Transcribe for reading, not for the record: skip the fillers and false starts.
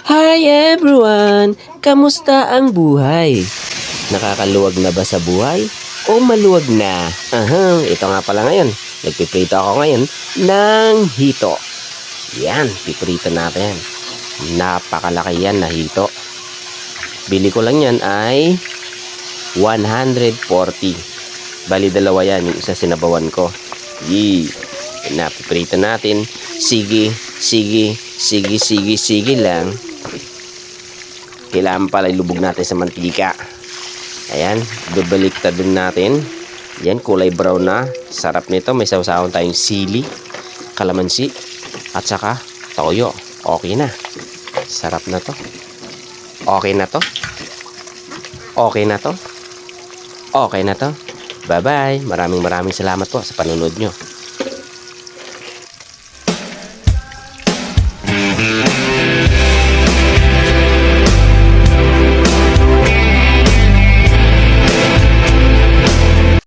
Hi everyone! Kamusta ang buhay? Nakakaluwag na ba sa buhay? O maluwag na? Ito nga pala ngayon. Nagpiprito ako ngayon ng hito. Yan, piprito natin. Napakalaki yan na hito. Bili ko lang yan ay 140. Bali dalawa yan, yung isa sinabawan ko. Napiprito natin. Sige lang. Kailangan pala ilubog natin sa mantika. Ayan, bibaliktad din natin. Yan, kulay brown na. Sarap nito, may sausawan tayong sili, kalamansi, at saka toyo. Okay na. Sarap na to. Okay na to. Okay na to. Okay na to. Bye-bye. Maraming salamat po sa panonood nyo.